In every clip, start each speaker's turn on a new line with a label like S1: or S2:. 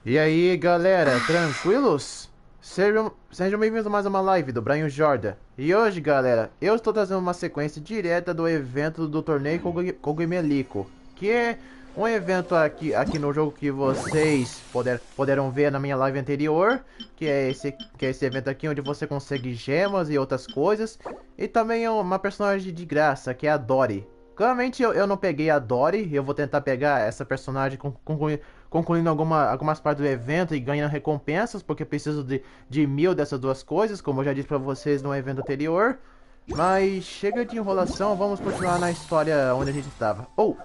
S1: E aí galera, tranquilos? Sejam bem-vindos a mais uma live do Brian Jordan. E hoje galera, eu estou trazendo uma sequência direta do evento do Torneio Cogumélico, que é um evento aqui no jogo que vocês puderam ver na minha live anterior, que é esse evento aqui onde você consegue gemas e outras coisas. E também é uma personagem de graça, que é a Dory. Claramente eu não peguei a Dory, eu vou tentar pegar essa personagem concluindo algumas partes do evento e ganhando recompensas, porque preciso de 1000 dessas duas coisas, como eu já disse pra vocês no evento anterior. Mas chega de enrolação, vamos continuar na história onde a gente estava. Oh,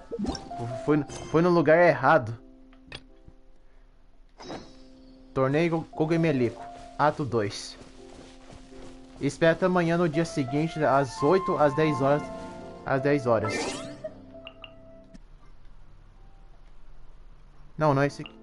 S1: foi no lugar errado. Torneio Cogumélico Ato 2. Espera até amanhã no dia seguinte, às 8 às 10 horas. Às 10 horas. Não, não é esse aqui.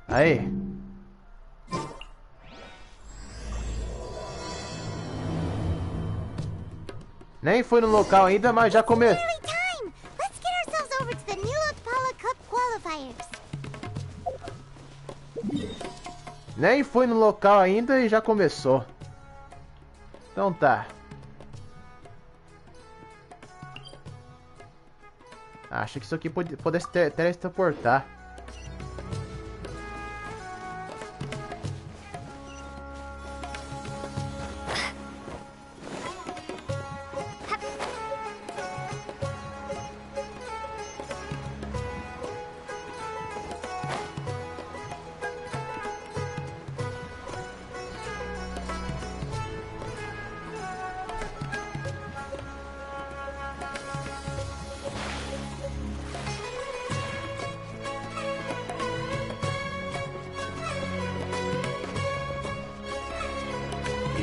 S1: Aí. Nem foi no local ainda, mas já comeu. Nem foi no local ainda e já começou. Então tá. Acho que isso aqui pudesse teletransportar.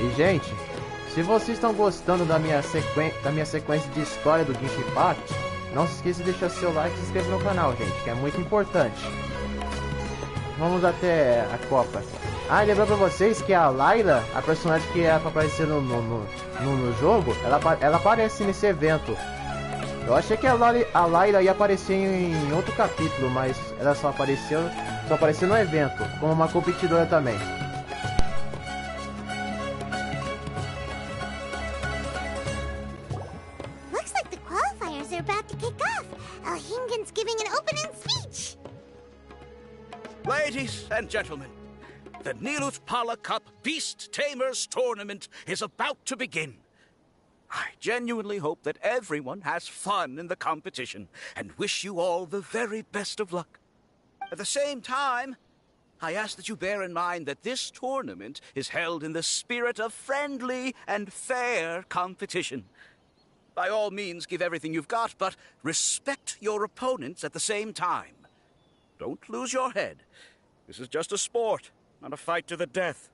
S1: E gente, se vocês estão gostando da minha sequência de história do Genchin, não se esqueça de deixar seu like e se inscrever no canal, gente, que é muito importante. Vamos até a Copa. Ah, e lembrar pra vocês que a Layla, a personagem que é pra aparecer no jogo, ela aparece nesse evento. Eu achei que a Layla ia aparecer em outro capítulo, mas ela só apareceu no evento, como uma competidora também.
S2: Ladies and gentlemen, the Nilut Pala Cup Beast Tamers Tournament is about to begin. I genuinely hope that everyone has fun in the competition and wish you all the very best of luck. At the same time, I ask that you bear in mind that this tournament is held in the spirit of friendly and fair competition. By all means, give everything you've got, but respect your opponents at the same time. Don't lose your head. This is just a sport, not a fight to the death.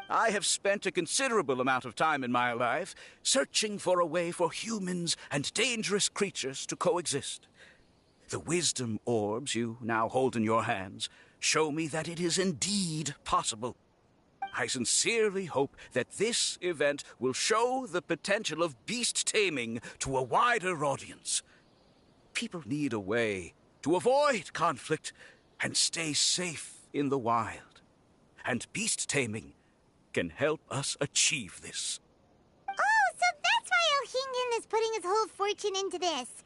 S2: I have spent a considerable amount of time in my life searching for a way for humans and dangerous creatures to coexist. The wisdom orbs you now hold in your hands show me that it is indeed possible. I sincerely hope that this event will show the potential of beast taming to a wider audience. People need a way to avoid conflict and stay safe in the wild. And beast taming can help us achieve this.
S3: Oh, so that's why Elhingen is putting his whole fortune into this.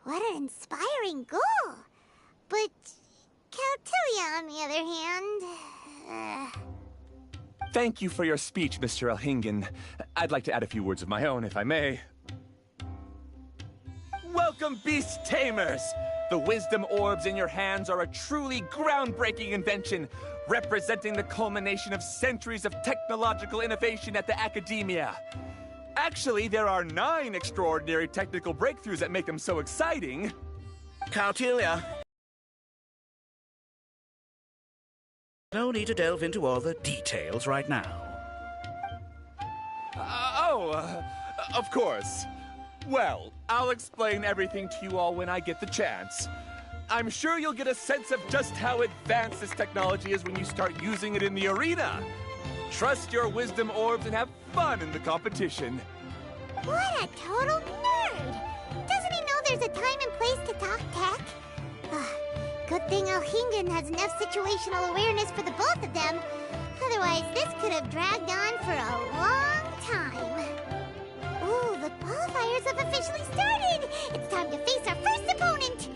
S3: What an inspiring goal. But Caltilia, on the other hand...
S4: Thank you for your speech, Mr. Elhingen. I'd like to add a few words of my own, if I may. Welcome, Beast Tamers! The wisdom orbs in your hands are a truly groundbreaking invention, representing the culmination of centuries of technological innovation at the academia. Actually, there are 9 extraordinary technical breakthroughs that make them so exciting.
S2: Caltilia, No need to delve into all the details right now.
S4: Of course. Well, I'll explain everything to you all when I get the chance. I'm sure you'll get a sense of just how advanced this technology is when you start using it in the arena. Trust your wisdom orbs and have fun in the competition.
S3: What a total nerd! Doesn't he know there's a time and place to talk tech? Good thing Alhingen has enough situational awareness for the both of them. Otherwise, this could have dragged on for a long time. Ooh, the qualifiers have officially started! It's time to face our first opponent!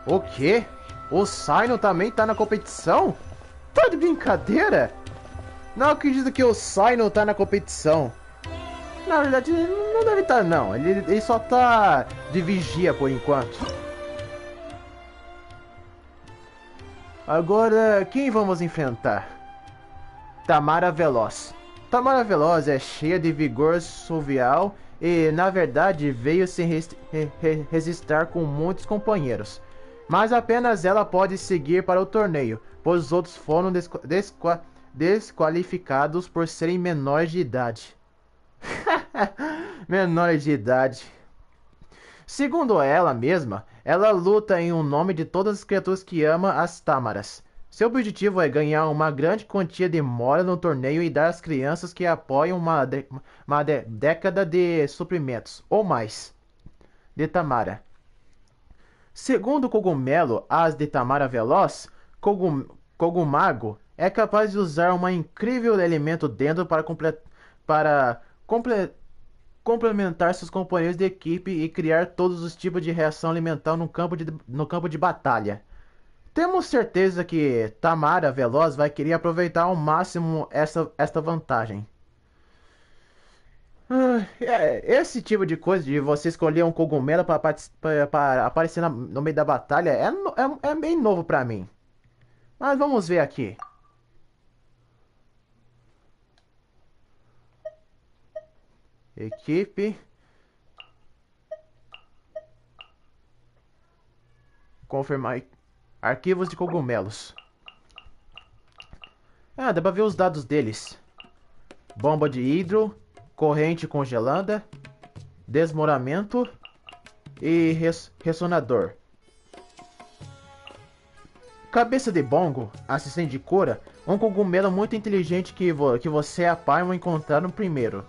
S1: O quê? O Sino também tá na competição? Tá de brincadeira? Não acredito que o Sino tá na competição. Na verdade, não deve estar não. Ele só tá de vigia por enquanto. Agora, quem vamos enfrentar? Tamara Veloz. Tamara Veloz é cheia de vigor jovial e, na verdade, veio se resistir com muitos companheiros. Mas apenas ela pode seguir para o torneio, pois os outros foram desqualificados por serem menores de idade. Menores de idade. Segundo ela mesma, ela luta em nome de todas as criaturas que ama as Tamaras. Seu objetivo é ganhar uma grande quantia de moeda no torneio e dar às crianças que apoiam uma década de suprimentos, ou mais, de Tamara. Segundo o Cogumelo, as de Tamara Veloz, Cogumago é capaz de usar um incrível elemento dentro para complementar seus companheiros de equipe e criar todos os tipos de reação alimentar no campo de batalha. Temos certeza que Tamara Veloz vai querer aproveitar ao máximo esta vantagem. Esse tipo de coisa de você escolher um cogumelo para aparecer no meio da batalha é bem novo pra mim. Mas vamos ver aqui. Equipe. Confirmar arquivos de cogumelos. Dá pra ver os dados deles. Bomba de hidro. Corrente congelada, desmoramento e ressonador. Cabeça de bongo, assistente de cura, um cogumelo muito inteligente que você e a Paimon encontraram primeiro.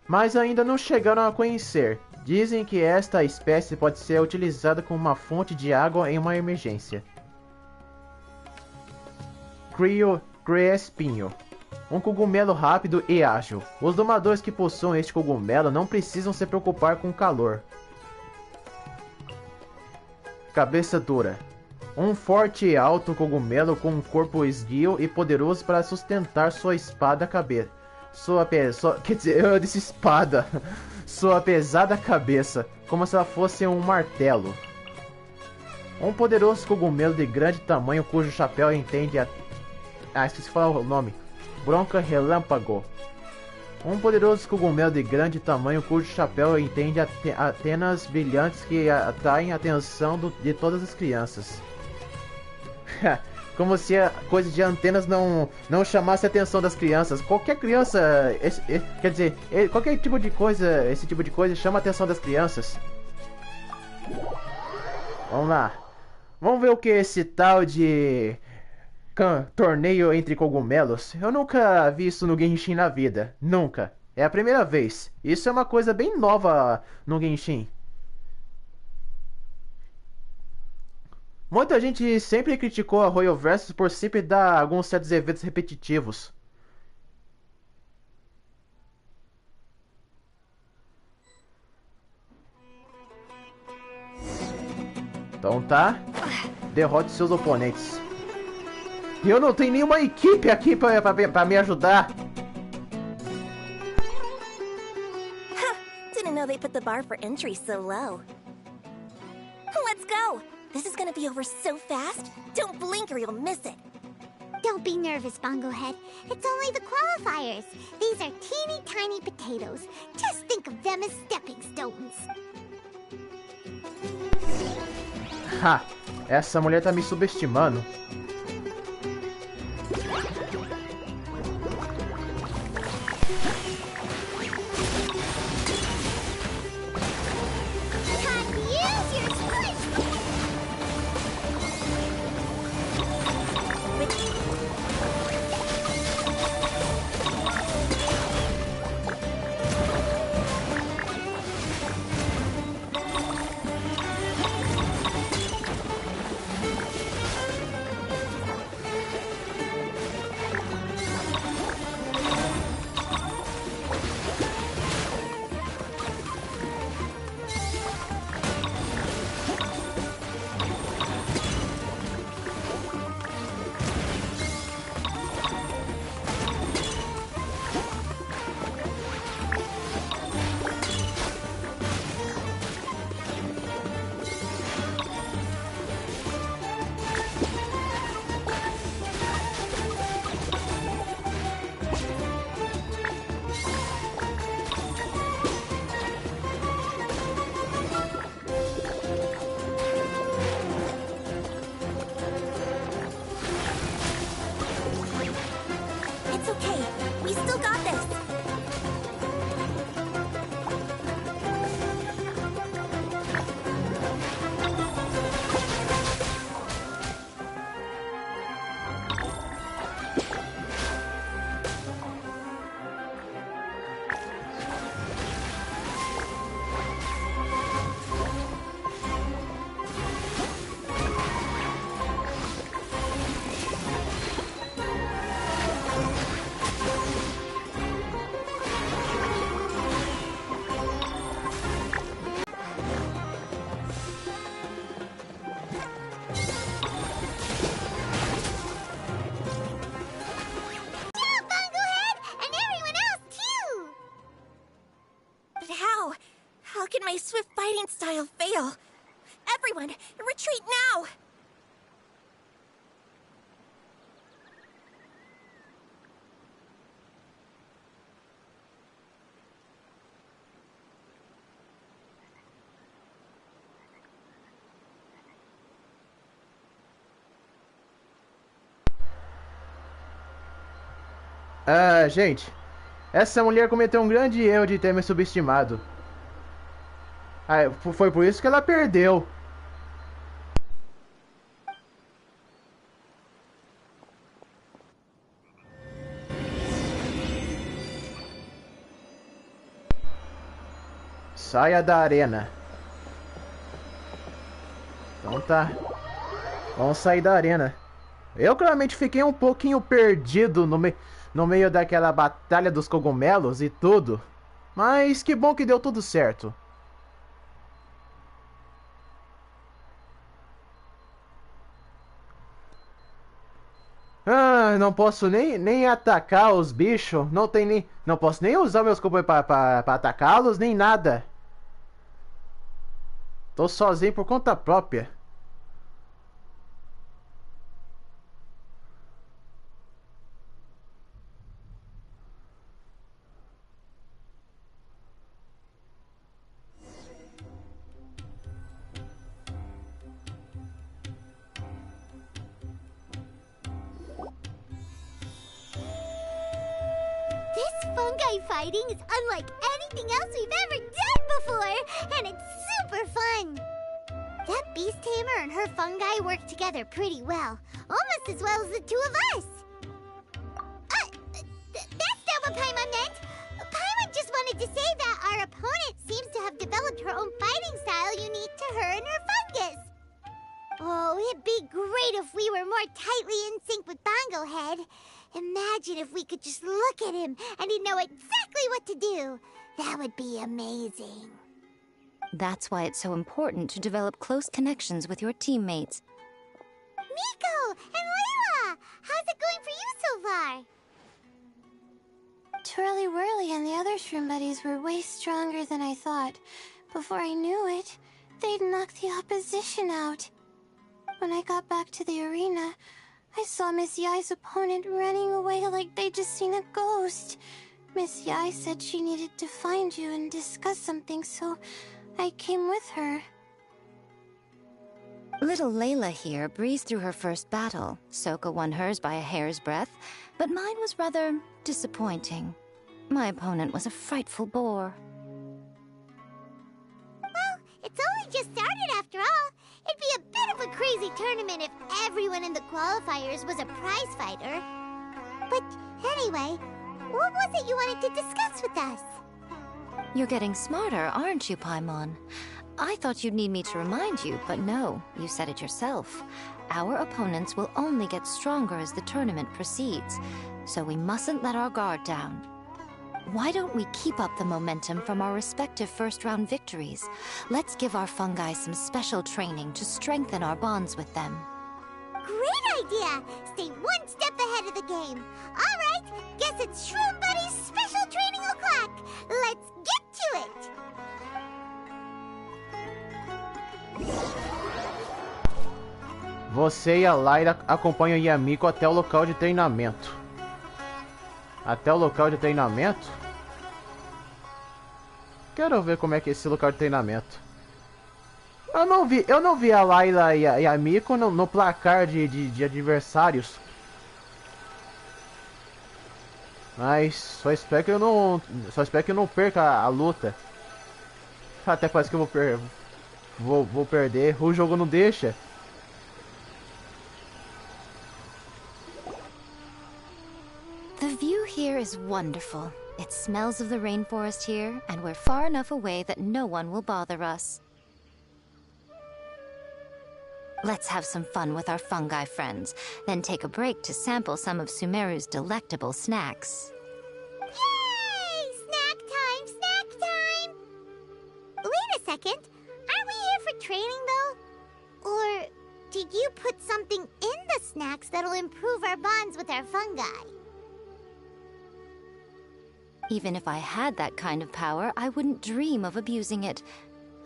S1: Mas ainda não chegaram a conhecer. Dizem que esta espécie pode ser utilizada como uma fonte de água em uma emergência. Criespinho. Um cogumelo rápido e ágil. Os domadores que possuem este cogumelo não precisam se preocupar com o calor. Cabeça dura. Um forte e alto cogumelo com um corpo esguio e poderoso para sustentar sua espada cabeça. Quer dizer, eu disse espada. Sua pesada cabeça, como se ela fosse um martelo. Um poderoso cogumelo de grande tamanho cujo chapéu entende a... esqueci de falar o nome. Bronca relâmpago. Um poderoso cogumelo de grande tamanho cujo chapéu entende antenas brilhantes que atraem a atenção de todas as crianças. Como se a coisa de antenas não chamasse a atenção das crianças. Qualquer criança, quer dizer, qualquer tipo de coisa, esse tipo de coisa chama a atenção das crianças. Vamos lá. Vamos ver o que é esse tal de torneio entre cogumelos. Eu nunca vi isso no Genchin na vida. Nunca. É a primeira vez. Isso é uma coisa bem nova no Genchin. Muita gente sempre criticou a Royal Versus por sempre dar alguns certos eventos repetitivos. Então tá. Derrote seus oponentes. Eu não tenho nenhuma equipe aqui pra me ajudar.
S5: Didn't know they put the bar for entry so low. Let's go! This is gonna be over so fast. Don't blink or you'll miss it.
S3: Don't be nervous, Bongohead. It's only the qualifiers. These are teeny tiny potatoes. Just think of them as stepping stones.
S1: Ha! Essa mulher tá me subestimando.
S3: Time to use your squish!
S5: It's okay. We still got this. How can my swift fighting style fail? Everyone, retreat now!
S1: Gente, essa mulher cometeu um grande erro de ter me subestimado. Foi por isso que ela perdeu. Saia da arena. Então tá. Vamos sair da arena. Eu claramente fiquei um pouquinho perdido no meio daquela batalha dos cogumelos e tudo. Mas que bom que deu tudo certo. Não posso nem atacar os bichos. Não posso nem usar meus cogumelos pra atacá-los, nem nada. Tô sozinho por conta própria.
S3: This fungi fighting is unlike anything else we've ever done before, and it's super fun. That beast tamer and her fungi work together pretty well, almost as well as the two of us. That's not what Paimon meant. Paimon just wanted to say that our opponent seems to have developed her own fighting style unique to her and her fungus. Oh, it'd be great if we were more tightly in sync with Bongo Head. Imagine if we could just look at him and he'd know exactly what to do. That would be amazing.
S6: That's why it's so important to develop close connections with your teammates.
S3: Miko and Layla! How's it going for you so far?
S7: Twirly Whirly and the other shroom buddies were way stronger than I thought. Before I knew it, they'd knocked the opposition out. When I got back to the arena, I saw Miss Yai's opponent running away like they'd just seen a ghost. Miss Yai said she needed to find you and discuss something, so I came with her.
S6: Little Layla here breezed through her first battle. Soka won hers by a hair's breadth, but mine was rather disappointing. My opponent was a frightful bore.
S3: Well, it's only just started after all. It'd be a bit of a crazy tournament if everyone in the qualifiers was a prize fighter. But anyway, what was it you wanted to discuss with us?
S6: You're getting smarter, aren't you, Paimon? I thought you'd need me to remind you, but no, you said it yourself. Our opponents will only get stronger as the tournament proceeds, so we mustn't let our guard down. Why don't we keep up the momentum from our respective first-round victories? Let's give our fungi some special training to strengthen our bonds with them.
S3: Great idea! Stay one step ahead of the game. All right, guess it's Shroom Buddy's special training o'clock. Let's get to it!
S1: Você e a Lyra acompanham Yamiko até o local de treinamento. Até o local de treinamento? Quero ver como é que é esse local de treinamento. Eu não vi a Layla e a Yamiko no placar de adversários. Mas só espero que eu não perca a luta. Até parece que eu vou perder. O jogo não deixa.
S6: The view here is wonderful. It smells of the rainforest here, and we're far enough away that no one will bother us. Let's have some fun with our fungi friends, then take a break to sample some of Sumeru's delectable snacks.
S3: Yay! Snack time! Snack time! Wait a second. Aren't we here for training, though? Or did you put something in the snacks that'll improve our bonds with our fungi?
S6: Even if I had that kind of power, I wouldn't dream of abusing it.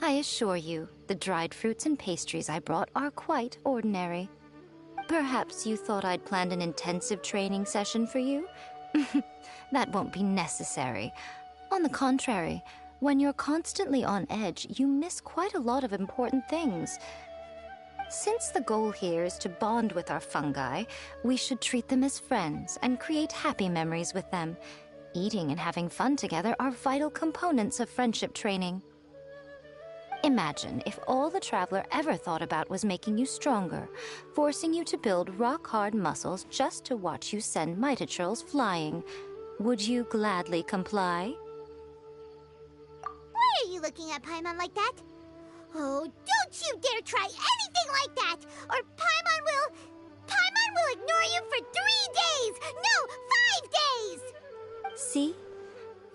S6: I assure you, the dried fruits and pastries I brought are quite ordinary. Perhaps you thought I'd planned an intensive training session for you? That won't be necessary. On the contrary, when you're constantly on edge, you miss quite a lot of important things. Since the goal here is to bond with our fungi, we should treat them as friends and create happy memories with them. Eating and having fun together are vital components of friendship training. Imagine if all the Traveler ever thought about was making you stronger, forcing you to build rock-hard muscles just to watch you send Mitatrolls flying. Would you gladly comply?
S3: Why are you looking at Paimon like that? Oh, don't you dare try anything like that, or Paimon will ignore you for 3 days! No, 5 days!
S6: See?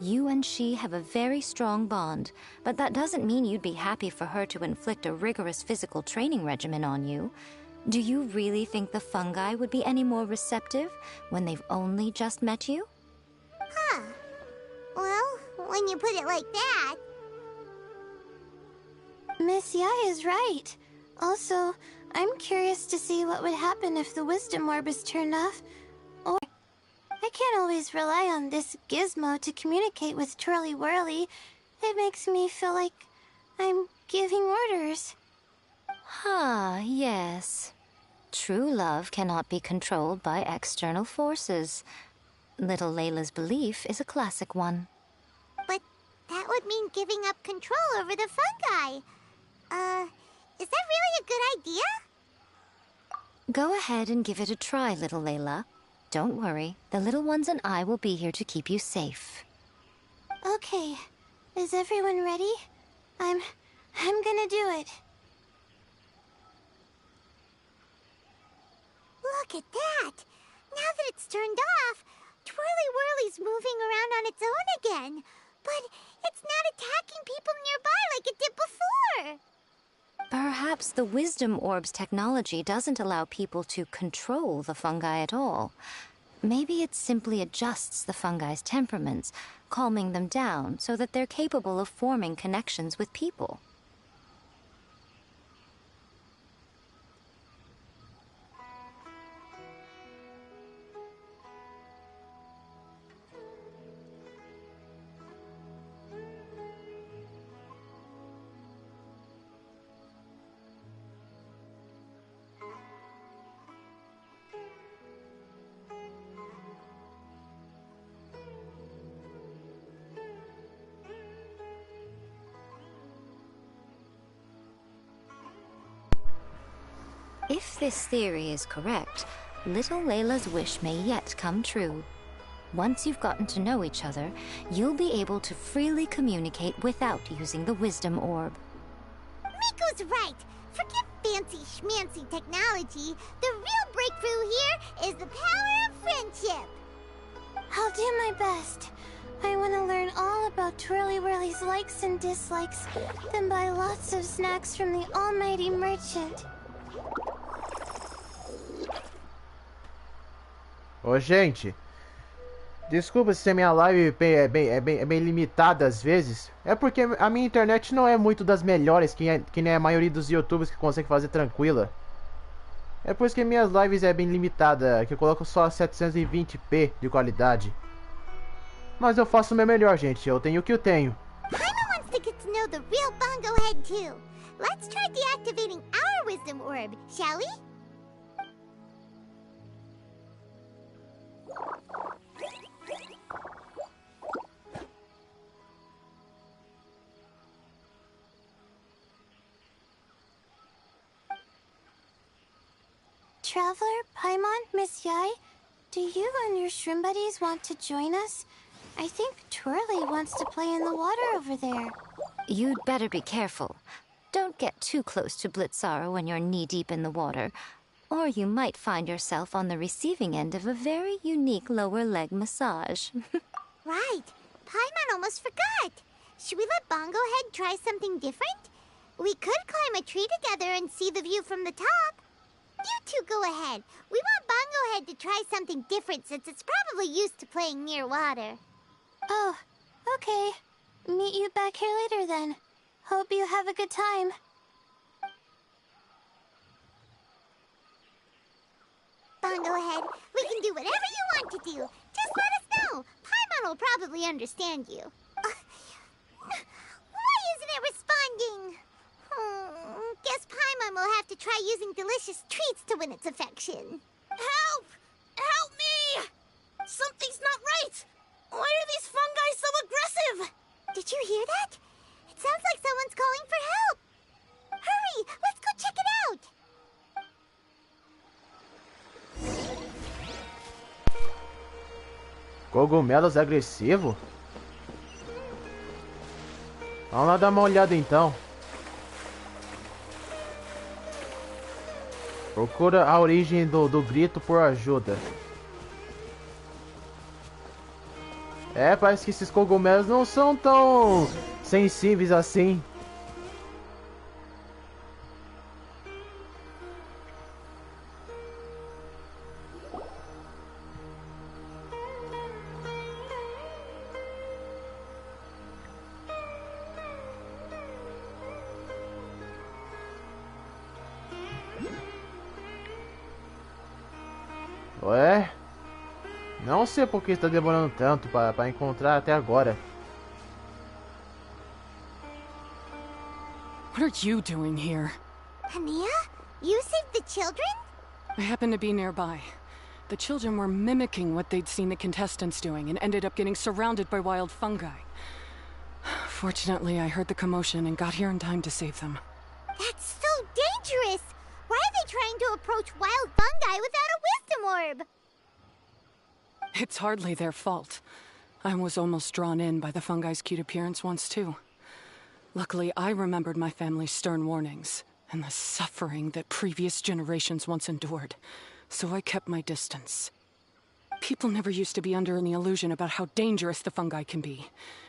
S6: You and she have a very strong bond, but that doesn't mean you'd be happy for her to inflict a rigorous physical training regimen on you. Do you really think the fungi would be any more receptive when they've only just met you?
S3: Huh. Well, when you put it like that...
S7: Miss Yai is right. Also, I'm curious to see what would happen if the wisdom orb is turned off. Or I can't always rely on this gizmo to communicate with Twirly Whirly. It makes me feel like I'm giving orders.
S6: Ah, yes. True love cannot be controlled by external forces. Little Layla's belief is a classic one.
S3: But that would mean giving up control over the fungi. Is that really a good idea?
S6: Go ahead and give it a try, little Layla. Don't worry, the little ones and I will be here to keep you safe.
S7: Okay, is everyone ready? I'm gonna do it.
S3: Look at that! Now that it's turned off, Twirly Whirly's moving around on its own again. But it's not attacking people nearby like it did before.
S6: Perhaps the Wisdom Orb's technology doesn't allow people to control the fungi at all. Maybe it simply adjusts the fungi's temperaments, calming them down so that they're capable of forming connections with people. If this theory is correct, little Layla's wish may yet come true. Once you've gotten to know each other, you'll be able to freely communicate without using the wisdom orb.
S3: Miko's right. Forget fancy schmancy technology. The real breakthrough here is the power of friendship.
S7: I'll do my best. I want to learn all about Twirly Whirly's likes and dislikes, then buy lots of snacks from the almighty merchant.
S1: Ô, gente, desculpa se a minha live é bem limitada às vezes. É porque a minha internet não é muito das melhores, que nem a maioria dos youtubers que consegue fazer tranquila. É por isso que minhas lives é bem limitada, que eu coloco só 720p de qualidade. Mas eu faço o meu melhor, gente. Eu tenho o que eu tenho.
S3: Paimon wants to get to know the real Bongo Head too. Let's try deactivating our wisdom orb, shall we?
S7: Traveler, Paimon, Miss Yai, do you and your shrimp buddies want to join us? I think Twirly wants to play in the water over there.
S6: You'd better be careful. Don't get too close to Blitzara when you're knee-deep in the water, or you might find yourself on the receiving end of a very unique lower leg massage.
S3: Right. Paimon almost forgot. Should we let Bongo Head try something different? We could climb a tree together and see the view from the top. You two go ahead. We want Bongo Head to try something different since it's probably used to playing near water.
S7: Oh, okay. Meet you back here later then. Hope you have a good time.
S3: Bongo Head, we can do whatever you want to do. Just let us know. Paimon will probably understand you. Why isn't it responding? Guess Paimon will have to try using delicious treats to win its affection.
S5: Help! Help me! Something's not right! Why are these fungi so aggressive?
S3: Did you hear that? It sounds like someone's calling for help. Hurry, let's go check it out.
S1: Cogumelos agressivo? Vamos lá dar uma olhada então. Procura a origem do grito por ajuda. É, parece que esses cogumelos não são tão sensíveis assim. Ué? Não sei por que está demorando tanto para encontrar até agora.
S8: What are you doing here?
S3: Hania, you saved the children?
S8: I happened to be nearby. The children were mimicking what they'd seen the contestants doing and ended up getting surrounded by wild fungi. Fortunately, I heard the commotion and got here in time to save them.
S3: That's so dangerous! Why are they trying to approach wild fungi without a wisdom orb?
S8: It's hardly their fault. I was almost drawn in by the fungi's cute appearance once, too. Luckily, I remembered my family's stern warnings and the suffering that previous generations once endured, so I kept my distance. People never used to be under any illusion about how dangerous the fungi can be.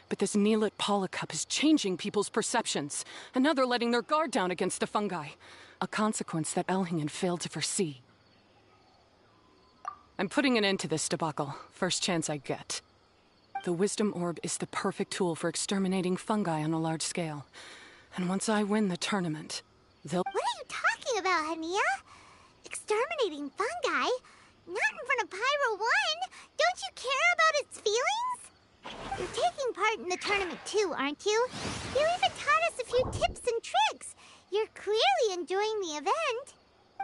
S8: But this Neelit polycup is changing people's perceptions, and now they're letting their guard down against the fungi. A consequence that Elhingen failed to foresee. I'm putting an end to this debacle, first chance I get. The Wisdom Orb is the perfect tool for exterminating fungi on a large scale. And once I win the tournament, they'll—
S3: What are you talking about, Hania? Exterminating fungi? Not in front of Pyro 1! Don't you care about its feelings? You're taking part in the tournament too, aren't you? You even taught us a few tips and tricks. You're clearly enjoying the event.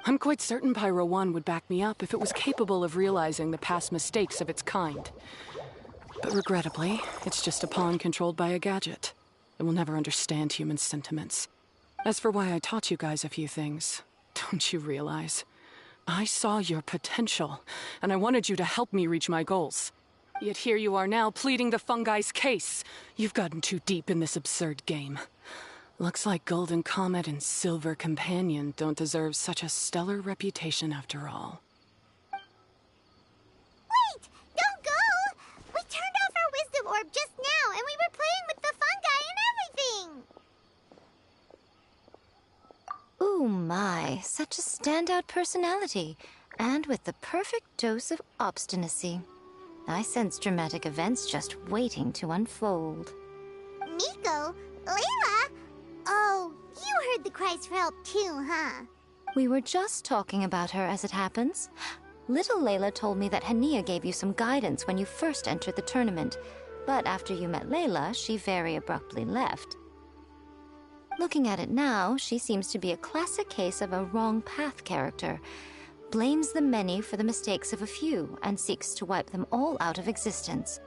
S8: I'm quite certain Pyro 1 would back me up if it was capable of realizing the past mistakes of its kind. But regrettably, it's just a pawn controlled by a gadget. It will never understand human sentiments. As for why I taught you guys a few things, Don't you realize? I saw your potential, and I wanted you to help me reach my goals. Yet here you are now pleading the fungi's case. You've gotten too deep in this absurd game. Looks like Golden Comet and Silver Companion don't deserve such a stellar reputation after all.
S3: Wait! Don't go! We turned off our wisdom orb just now, and we were playing with the fungi and everything!
S6: Ooh my, such a standout personality, and with the perfect dose of obstinacy. I sense dramatic events just waiting to unfold.
S3: Miko? Layla? Oh, you heard the cries for help too, huh?
S6: We were just talking about her as it happens. Little Layla told me that Hania gave you some guidance when you first entered the tournament, but after you met Layla, she very abruptly left. Looking at it now, she seems to be a classic case of a wrong path character. Blames the many for the mistakes of a few, and seeks to wipe them all out of existence.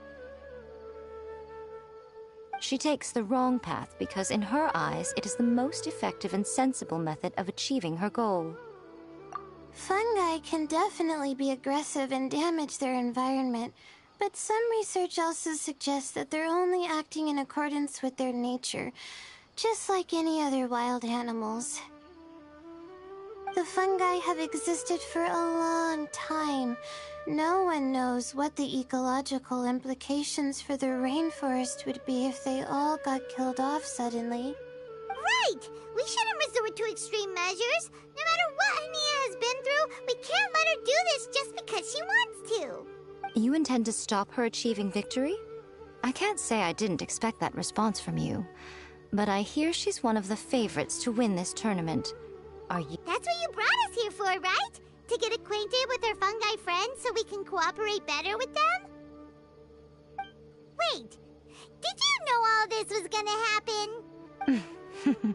S6: She takes the wrong path because in her eyes, it is the most effective and sensible method of achieving her goal.
S7: Fungi can definitely be aggressive and damage their environment, but some research also suggests that they're only acting in accordance with their nature, just like any other wild animals. The fungi have existed for a long time. No one knows what the ecological implications for the rainforest would be if they all got killed off suddenly.
S3: Right! We shouldn't resort to extreme measures. No matter what Hania has been through, we can't let her do this just because she wants to.
S6: You intend to stop her achieving victory? I can't say I didn't expect that response from you, but I hear she's one of the favorites to win this tournament. Are you—
S3: That's what you brought us here for, right? To get acquainted with our fungi friends so we can cooperate better with them? Wait, did you know all this was gonna happen?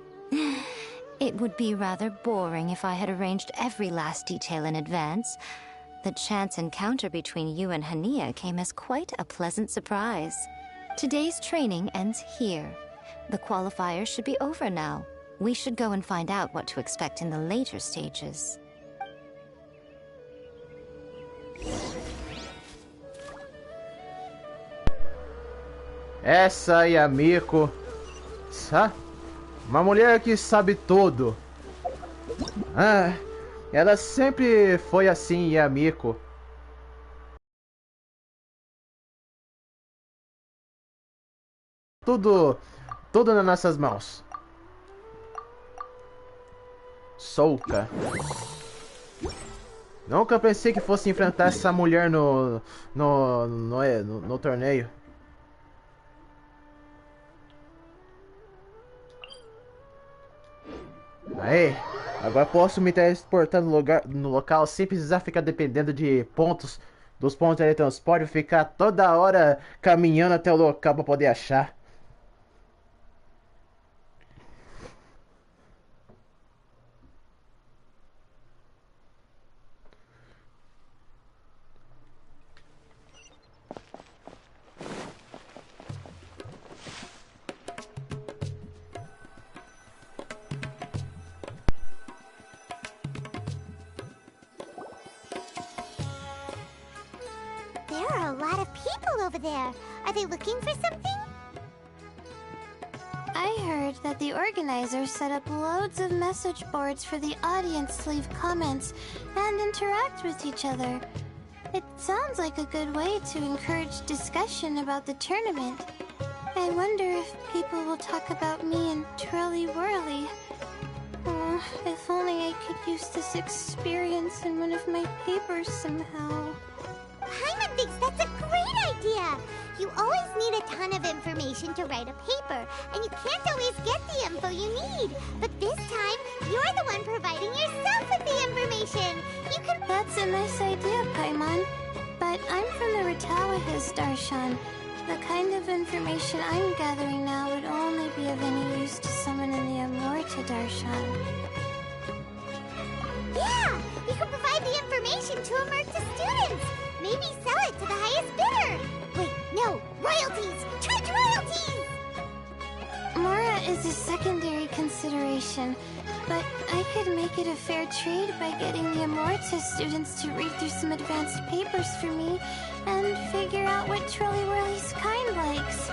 S6: It would be rather boring if I had arranged every last detail in advance. The chance encounter between you and Hania came as quite a pleasant surprise. Today's training ends here. The qualifiers should be over now. We should go and find out what to expect in the later stages.
S1: Essa aí, Miko. Uma mulher que sabe tudo. Ela sempre foi assim, Yamiko. Tudo nas nossas mãos. Solta. Nunca pensei que fosse enfrentar essa mulher no torneio. Aí, agora posso me transportar no local sem precisar ficar dependendo de dos pontos de teletransporte e ficar toda hora caminhando até o local para poder achar.
S3: There are a lot of people over there. Are they looking for something?
S7: I heard that the organizers set up loads of message boards for the audience to leave comments and interact with each other. It sounds like a good way to encourage discussion about the tournament. I wonder if people will talk about me and Twirly Whirly. Oh, if only I could use this experience in one of my papers somehow.
S3: Paimon thinks that's a great idea! You always need a ton of information to write a paper, and you can't always get the info you need. But this time, you're the one providing yourself with the information. You can—
S7: That's a nice idea, Paimon. But I'm from the Ratawahiz, Darshan. The kind of information I'm gathering now would only be of any use to someone in the Amorta, Darshan.
S3: Yeah! You can provide the information to Amorta students! Maybe sell it to the highest bidder! Wait, no! Royalties! Charge royalties!
S7: Mora is a secondary consideration. but I could make it a fair trade by getting the Immorta students to read through some advanced papers for me and figure out what Twirly-Whirly's kind likes.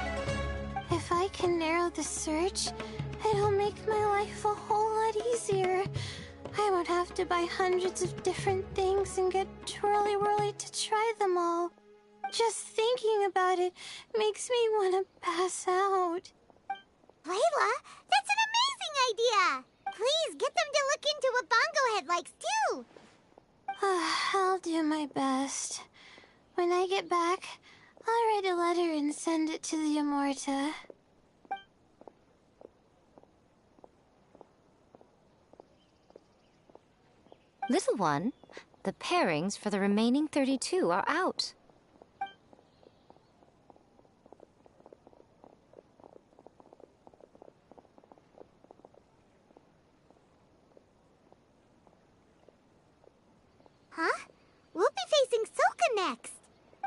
S7: If I can narrow the search, it'll make my life a whole lot easier. I won't have to buy hundreds of different things and get Twirly-Whirly to try them all. Just thinking about it makes me want to pass out.
S3: Layla, that's an amazing idea! Please get them to look into what Bongo Head likes too!
S7: I'll do my best. When I get back, I'll write a letter and send it to the Immorta.
S6: Little one, the pairings for the remaining 32 are out.
S3: Huh? We'll be facing Soka next!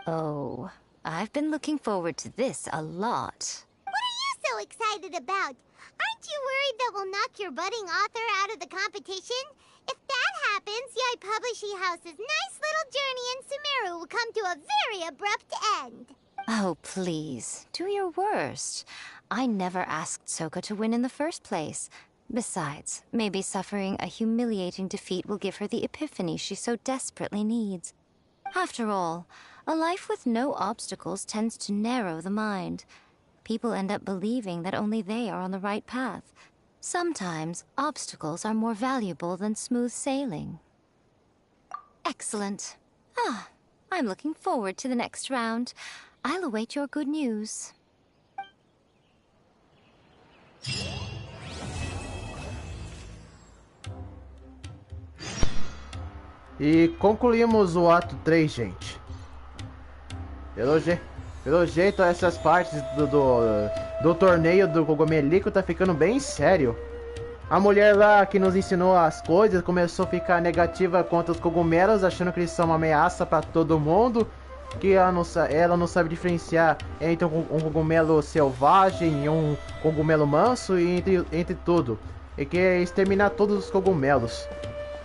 S6: Oh, I've been looking forward to this a lot.
S3: What are you so excited about? Aren't you worried that we'll knock your budding author out of the competition? If that happens, Yai Publishing House's nice little journey in Sumeru will come to a very abrupt end.
S6: Oh, please, do your worst. I never asked Soka to win in the first place. Besides, maybe suffering a humiliating defeat will give her the epiphany she so desperately needs. After all, a life with no obstacles tends to narrow the mind. People end up believing that only they are on the right path. Sometimes, obstacles are more valuable than smooth sailing. Excellent. I'm looking forward to the next round. I'll await your good news.
S1: E concluímos o ato 3, gente. Pelo jeito, essas partes do torneio do Cogumélico tá ficando bem sério. A mulher lá que nos ensinou as coisas começou a ficar negativa contra os cogumelos, achando que eles são uma ameaça para todo mundo. Que ela não sabe diferenciar entre um cogumelo selvagem e um cogumelo manso e entre tudo. E quer exterminar todos os cogumelos.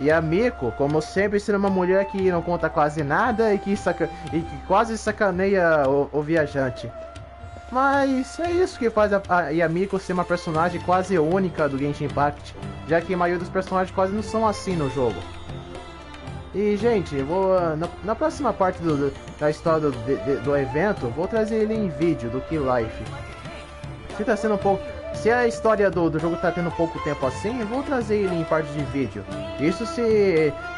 S1: E a Miko, como sempre, sendo uma mulher que não conta quase nada e que quase sacaneia o viajante. Mas é isso que faz a Yamiko ser uma personagem quase única do Genshin Impact, já que a maioria dos personagens quase não são assim no jogo. E, gente, eu vou na próxima parte da história do evento, vou trazer ele em vídeo do que live. Se a história do jogo tá tendo pouco tempo assim, eu vou trazer ele em parte de vídeo. Isso se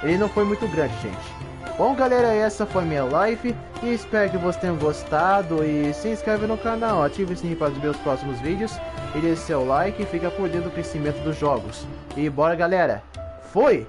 S1: ele não foi muito grande, gente. Bom, galera, essa foi minha live e espero que vocês tenham gostado. E se inscreve no canal, ative o sininho para os meus próximos vídeos e deixe seu like e fica por dentro do crescimento dos jogos. E bora, galera! Fui!